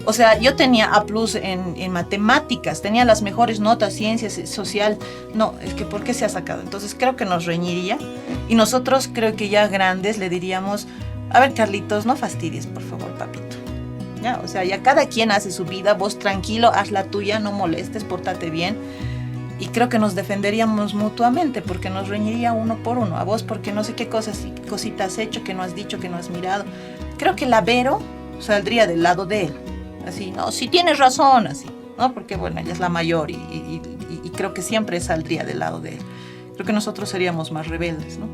Speaker 6: O sea, yo tenía A+ en matemáticas, tenía las mejores notas, ciencias, social. No, es que ¿por qué se ha sacado? Entonces creo que nos reñiría. Y nosotros creo que ya grandes le diríamos, a ver, Carlitos, no fastidies, por favor, papito. ¿Ya? O sea, ya cada quien hace su vida, vos tranquilo, haz la tuya, no molestes, pórtate bien. Y creo que nos defenderíamos mutuamente, porque nos reñiría uno por uno. A vos porque no sé qué cositas has hecho, que no has dicho, que no has mirado. Creo que la Vero saldría del lado de él. Así, no, si tienes razón, así, ¿no? Porque, bueno, ella es la mayor y creo que siempre saldría del lado de él. Creo que nosotros seríamos más rebeldes, ¿no?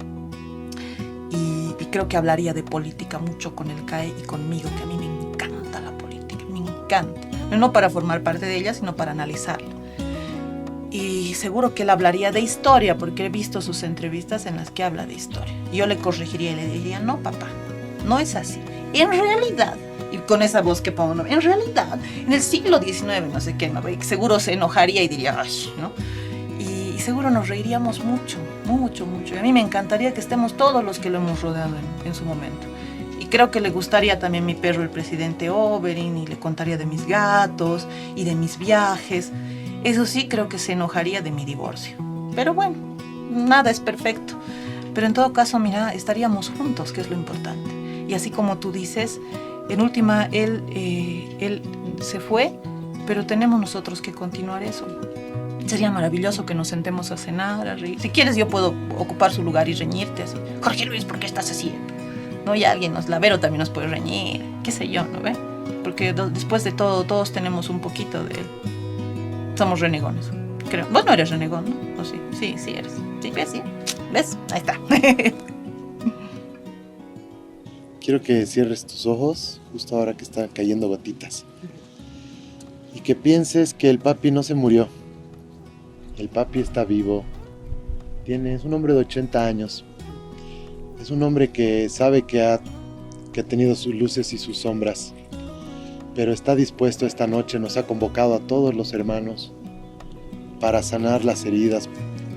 Speaker 6: Y creo que hablaría de política mucho con el CAE y conmigo, que a mí me encanta la política, me encanta. No para formar parte de ella, sino para analizarla. Y seguro que él hablaría de historia, porque he visto sus entrevistas en las que habla de historia. Y yo le corregiría y le diría, no, papá, no es así. En realidad, y con esa voz que pongo, en realidad, en el siglo XIX, no sé qué, ¿no? Seguro se enojaría y diría, ay, ¿no? Y seguro nos reiríamos mucho. Y a mí me encantaría que estemos todos los que lo hemos rodeado en su momento. Y creo que le gustaría también mi perro, el presidente Oberyn, y le contaría de mis gatos y de mis viajes. Eso sí, creo que se enojaría de mi divorcio. Pero bueno, nada es perfecto. Pero en todo caso, mira, estaríamos juntos, que es lo importante. Y así como tú dices, en última, él se fue, pero tenemos nosotros que continuar eso. Sería maravilloso que nos sentemos a cenar, a reír. Si quieres, yo puedo ocupar su lugar y reñirte así. Jorge Luis, ¿por qué estás así? ¿No? Y alguien la Vero también nos puede reñir, qué sé yo, ¿no ve? Porque después de todo, todos tenemos un poquito de él. Somos renegones, creo. Vos no eres renegón, ¿no? ¿O sí? Sí eres. ¿Sí ves? ¿Sí? ¿Ves? Ahí está.
Speaker 10: quiero que cierres tus ojos justo ahora que están cayendo gotitas. Y que pienses que el papi no se murió. El papi está vivo. Es un hombre de 80 años. Es un hombre que sabe que ha tenido sus luces y sus sombras. Pero está dispuesto esta noche, nos ha convocado a todos los hermanos para sanar las heridas,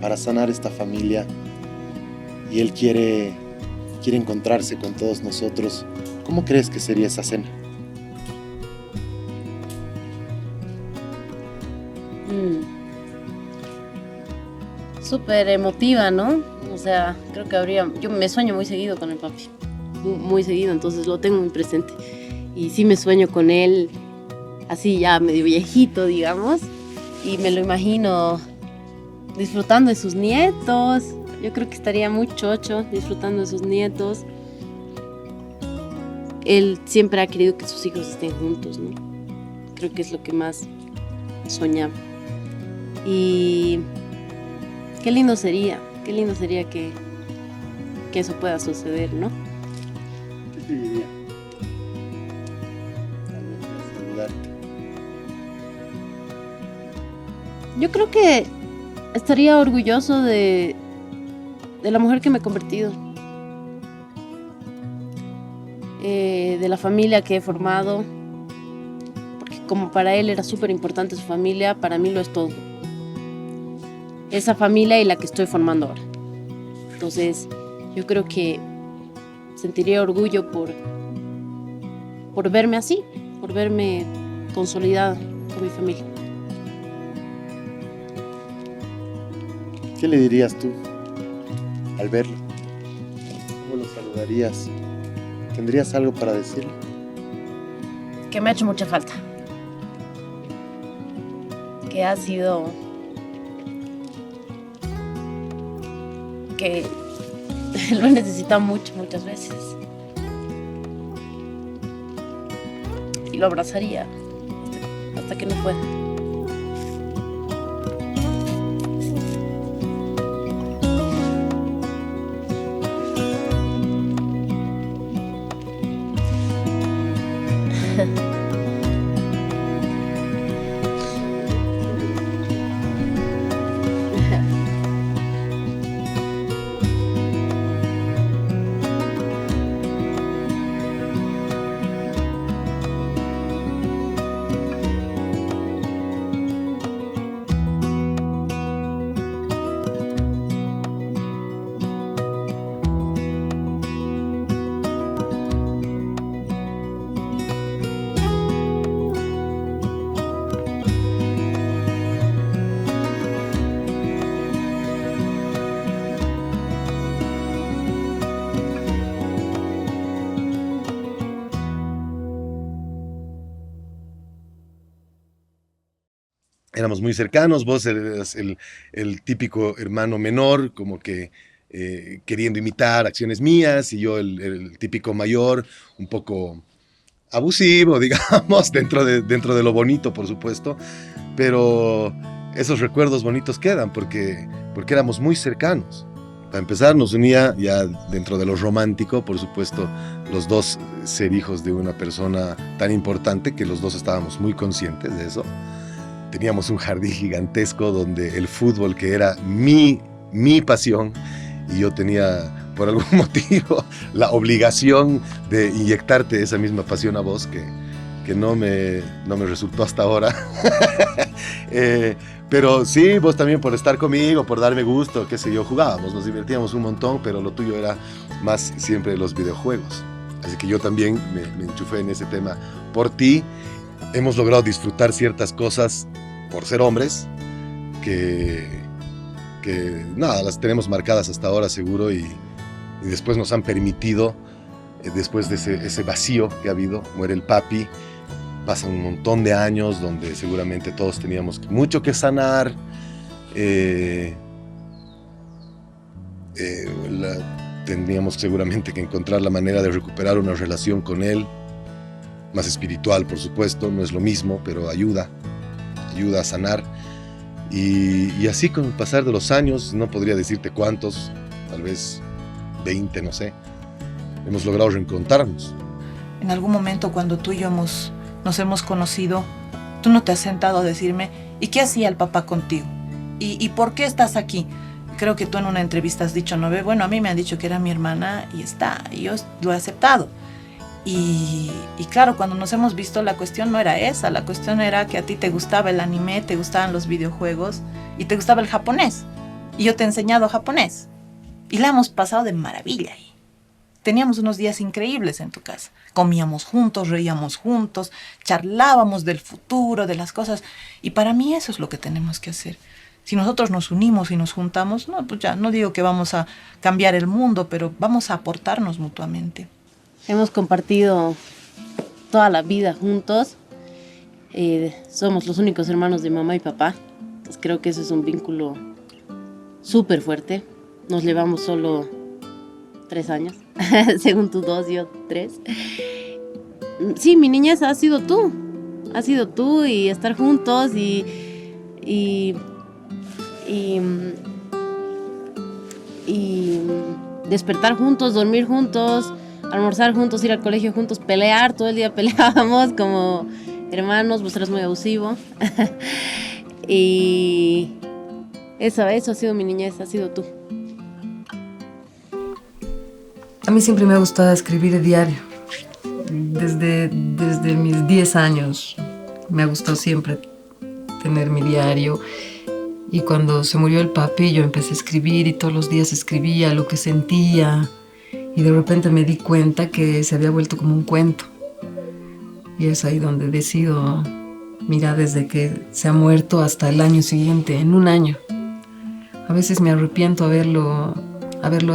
Speaker 10: para sanar esta familia. Y él quiere encontrarse con todos nosotros. ¿Cómo crees que sería esa cena?
Speaker 5: Súper emotiva, ¿no? O sea, creo que yo me sueño muy seguido con el papi, muy seguido, entonces lo tengo muy presente. Y sí me sueño con él, así ya medio viejito, digamos, y me lo imagino disfrutando de sus nietos. Yo creo que estaría muy chocho disfrutando de sus nietos. Él siempre ha querido que sus hijos estén juntos, ¿no? Creo que es lo que más soñaba. Y qué lindo sería que eso pueda suceder, ¿no?
Speaker 10: ¿Qué te diría? Saludarte.
Speaker 5: Yo creo que estaría orgulloso de la mujer que me he convertido, de la familia que he formado, porque como para él era súper importante su familia, para mí lo es todo. Esa familia y la que estoy formando ahora. Entonces, yo creo que sentiría orgullo por verme así, por verme consolidada con mi familia.
Speaker 10: ¿Qué le dirías tú al verlo? ¿Cómo lo saludarías? ¿Tendrías algo para decirle?
Speaker 5: Que me ha hecho mucha falta. Que ha sido... que lo he necesitado muchas veces. Y lo abrazaría hasta que no pueda.
Speaker 3: Éramos muy cercanos, vos eras el típico hermano menor, como que queriendo imitar acciones mías, y yo el típico mayor, un poco abusivo, digamos, dentro de lo bonito, por supuesto, pero esos recuerdos bonitos quedan porque éramos muy cercanos. Para empezar, nos unía ya dentro de lo romántico, por supuesto, los dos ser hijos de una persona tan importante que los dos estábamos muy conscientes de eso. Teníamos un jardín gigantesco donde el fútbol, que era mi pasión, y yo tenía por algún motivo la obligación de inyectarte esa misma pasión a vos, que no me resultó hasta ahora. Pero sí, vos también por estar conmigo, por darme gusto, qué sé yo, jugábamos, nos divertíamos un montón, pero lo tuyo era más siempre los videojuegos. Así que yo también me enchufé en ese tema por ti. Hemos logrado disfrutar ciertas cosas por ser hombres que nada, las tenemos marcadas hasta ahora seguro, y después nos han permitido, después de ese vacío que ha habido, muere el papi, pasan un montón de años donde seguramente todos teníamos mucho que sanar, tendríamos seguramente que encontrar la manera de recuperar una relación con él, más espiritual, por supuesto, no es lo mismo, pero ayuda a sanar. Y así con el pasar de los años, no podría decirte cuántos, tal vez 20, no sé, hemos logrado reencontrarnos.
Speaker 6: En algún momento cuando tú y yo nos hemos conocido, tú no te has sentado a decirme, ¿y qué hacía el papá contigo? ¿Y por qué estás aquí? Creo que tú en una entrevista has dicho, no ve, bueno, a mí me han dicho que era mi hermana y está, y yo lo he aceptado. Y claro, cuando nos hemos visto, la cuestión no era esa, la cuestión era que a ti te gustaba el anime, te gustaban los videojuegos y te gustaba el japonés. Y yo te he enseñado japonés. Y la hemos pasado de maravilla ahí. Teníamos unos días increíbles en tu casa. Comíamos juntos, reíamos juntos, charlábamos del futuro, de las cosas. Y para mí eso es lo que tenemos que hacer. Si nosotros nos unimos y nos juntamos, no, pues ya no digo que vamos a cambiar el mundo, pero vamos a aportarnos mutuamente.
Speaker 5: Hemos compartido toda la vida juntos. Somos los únicos hermanos de mamá y papá. Entonces creo que ese es un vínculo súper fuerte. Nos llevamos solo 3 años. Según tú 2, yo 3. Sí, mi niñez ha sido tú. Ha sido tú y estar juntos y despertar juntos, dormir juntos, almorzar juntos, ir al colegio juntos, pelear, todo el día peleábamos como hermanos, vos eras muy abusivo. Y eso ha sido mi niñez, ha sido tú.
Speaker 9: A mí siempre me ha gustado escribir el diario. Desde mis 10 años me ha gustado siempre tener mi diario. Y cuando se murió el papi, yo empecé a escribir y todos los días escribía lo que sentía. Y de repente me di cuenta que se había vuelto como un cuento. Y es ahí donde decido, mira, desde que se ha muerto hasta el año siguiente, en un año. A veces me arrepiento haberlo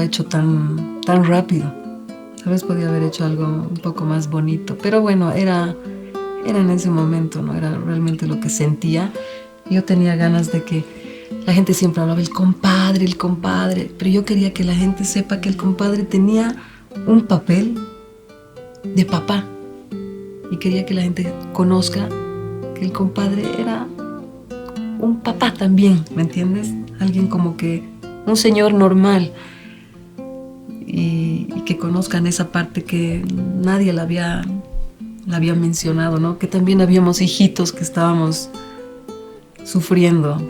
Speaker 9: hecho tan rápido. Tal vez podía haber hecho algo un poco más bonito. Pero bueno, era en ese momento, ¿no? Era realmente lo que sentía. Yo tenía ganas de que la gente siempre hablaba el compadre, pero yo quería que la gente sepa que el compadre tenía un papel de papá y quería que la gente conozca que el compadre era un papá también, ¿me entiendes? Alguien como que un señor normal y que conozcan esa parte que nadie la había mencionado, ¿no? Que también habíamos hijitos que estábamos sufriendo.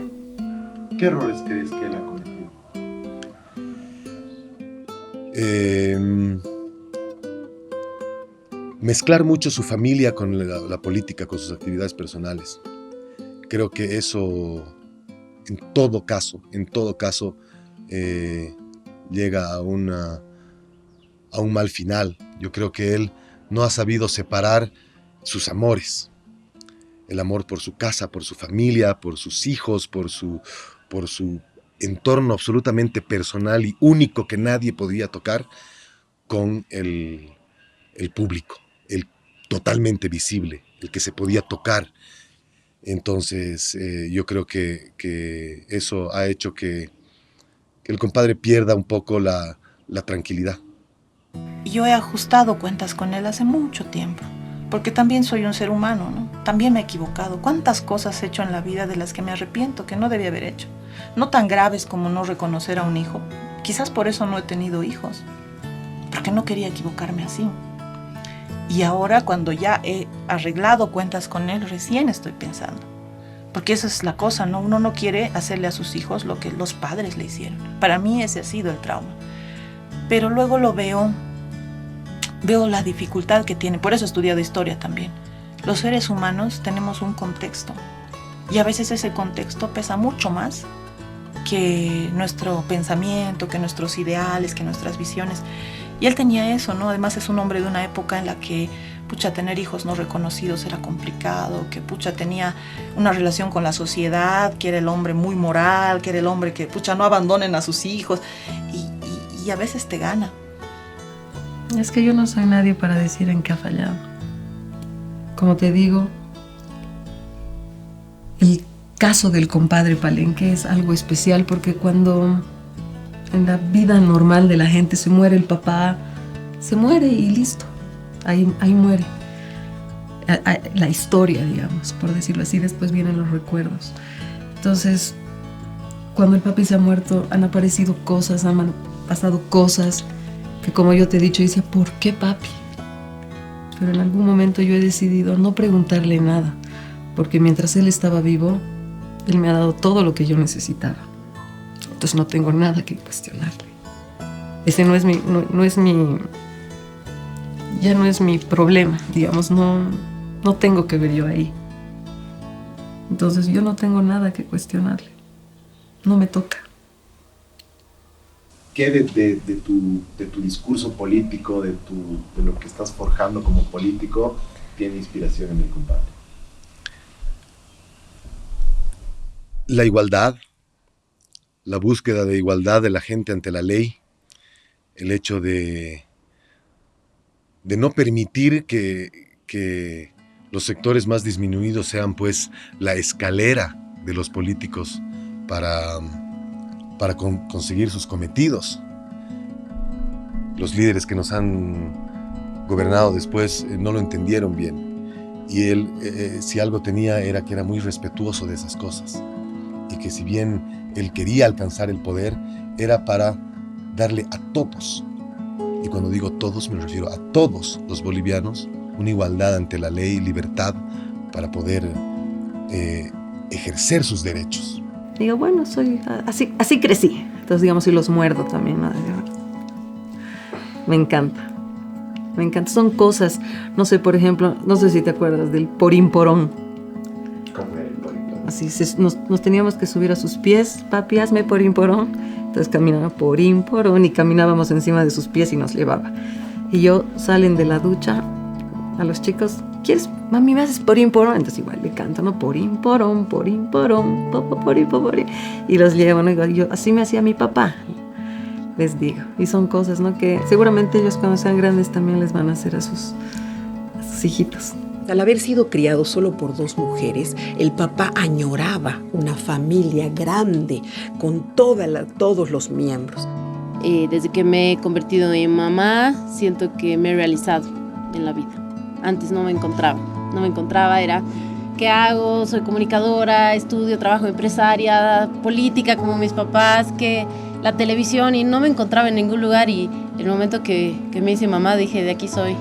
Speaker 10: ¿Qué errores crees que él ha cometido?
Speaker 3: Mezclar mucho su familia con la política, con sus actividades personales. Creo que eso, en todo caso, llega a un mal final. Yo creo que él no ha sabido separar sus amores. El amor por su casa, por su familia, por sus hijos, por su entorno absolutamente personal y único que nadie podía tocar, con el público, el totalmente visible, el que se podía tocar. Entonces yo creo que eso ha hecho que el compadre pierda un poco la tranquilidad.
Speaker 6: Yo he ajustado cuentas con él hace mucho tiempo, porque también soy un ser humano, ¿no? También me he equivocado. ¿Cuántas cosas he hecho en la vida de las que me arrepiento, que no debía haber hecho? No tan graves como no reconocer a un hijo. Quizás por eso no he tenido hijos, porque no quería equivocarme así. Y ahora, cuando ya he arreglado cuentas con él, recién estoy pensando. Porque esa es la cosa, ¿no? Uno no quiere hacerle a sus hijos lo que los padres le hicieron. Para mí ese ha sido el trauma. Pero luego lo veo la dificultad que tiene. Por eso he estudiado historia también. Los seres humanos tenemos un contexto. Y a veces ese contexto pesa mucho más que nuestro pensamiento, que nuestros ideales, que nuestras visiones. Y él tenía eso, ¿no? Además es un hombre de una época en la que, tener hijos no reconocidos era complicado, que, tenía una relación con la sociedad, que era el hombre muy moral, que era el hombre que, no abandonen a sus hijos. Y a veces te gana.
Speaker 9: Es que yo no soy nadie para decir en qué ha fallado. Como te digo, el caso del compadre Palenque es algo especial porque cuando en la vida normal de la gente se muere el papá, se muere y listo. Ahí muere. La historia, digamos, por decirlo así, después vienen los recuerdos. Entonces, cuando el papi se ha muerto, han aparecido cosas, han pasado cosas que como yo te he dicho, decía, ¿por qué papi? Pero en algún momento yo he decidido no preguntarle nada, porque mientras él estaba vivo, él me ha dado todo lo que yo necesitaba. Entonces no tengo nada que cuestionarle. Ese ya no es mi problema, digamos, no tengo que ver yo ahí. Entonces yo no tengo nada que cuestionarle. No me toca.
Speaker 8: ¿Qué de tu discurso político, de lo que estás forjando como político, tiene inspiración en el compadre?
Speaker 3: La igualdad, la búsqueda de igualdad de la gente ante la ley, el hecho de no permitir que los sectores más disminuidos sean pues la escalera de los políticos para conseguir sus cometidos. Los líderes que nos han gobernado después no lo entendieron bien. Y él, si algo tenía, era que era muy respetuoso de esas cosas. Y que si bien él quería alcanzar el poder, era para darle a todos, y cuando digo todos me refiero a todos los bolivianos, una igualdad ante la ley, libertad para poder ejercer sus derechos.
Speaker 4: Digo, bueno, así crecí. Entonces, digamos, y los muerdo también, ¿no? Me encanta. Me encanta. Son cosas, no sé, por ejemplo, no sé si te acuerdas del porín-porón.
Speaker 8: ¿Cómo era el porín-porón?
Speaker 4: Así, nos teníamos que subir a sus pies, papi, hazme porín-porón. Entonces caminaba porín-porón y caminábamos encima de sus pies y nos llevaba. Y yo, salen de la ducha, a los chicos, ¿quieres, mami, me haces porín-porón? Entonces igual le canto, ¿no? Porín-porón, porín-porón, porín-porón. Y los llevo, ¿no? Y yo, así me hacía mi papá, les digo. Y son cosas, ¿no? Que seguramente ellos cuando sean grandes también les van a hacer a sus hijitos.
Speaker 7: Al haber sido criado solo por 2 mujeres, el papá añoraba una familia grande con todos los miembros.
Speaker 5: Desde que me he convertido en mamá, siento que me he realizado en la vida. Antes no me encontraba, era ¿qué hago? Soy comunicadora, estudio, trabajo empresaria, política como mis papás, que la televisión, y no me encontraba en ningún lugar. Y el momento que me hice mamá dije, de aquí soy,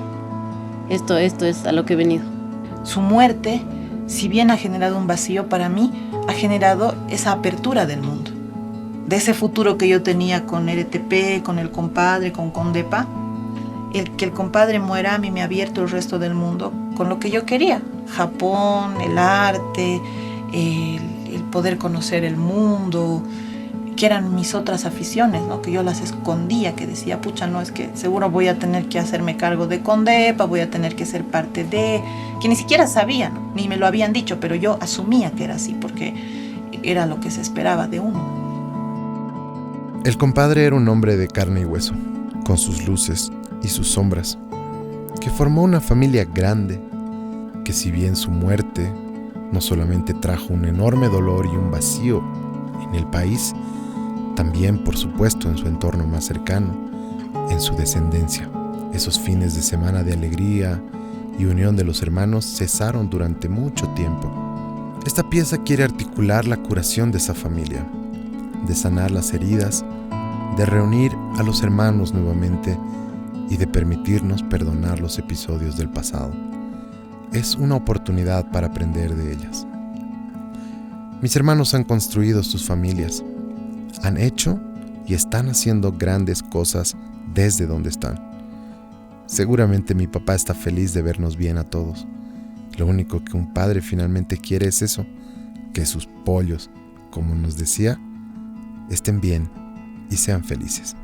Speaker 5: esto es a lo que he venido.
Speaker 6: Su muerte, si bien ha generado un vacío para mí, ha generado esa apertura del mundo. De ese futuro que yo tenía con RTP, con el compadre, con Condepa, que el compadre muera a mí me ha abierto el resto del mundo con lo que yo quería. Japón, el arte, el poder conocer el mundo, que eran mis otras aficiones, ¿no? Que yo las escondía, que decía, pucha, no, es que seguro voy a tener que hacerme cargo de Condepa, voy a tener que ser parte de... que ni siquiera sabía, ¿no? Ni me lo habían dicho, pero yo asumía que era así, porque era lo que se esperaba de uno.
Speaker 2: El compadre era un hombre de carne y hueso, con sus luces y sus sombras, que formó una familia grande, que si bien su muerte no solamente trajo un enorme dolor y un vacío en el país, también, por supuesto, en su entorno más cercano, en su descendencia. Esos fines de semana de alegría y unión de los hermanos cesaron durante mucho tiempo. Esta pieza quiere articular la curación de esa familia, de sanar las heridas, de reunir a los hermanos nuevamente y de permitirnos perdonar los episodios del pasado. Es una oportunidad para aprender de ellas. Mis hermanos han construido sus familias, han hecho y están haciendo grandes cosas desde donde están. Seguramente mi papá está feliz de vernos bien a todos. Lo único que un padre finalmente quiere es eso, que sus pollos, como nos decía, estén bien y sean felices.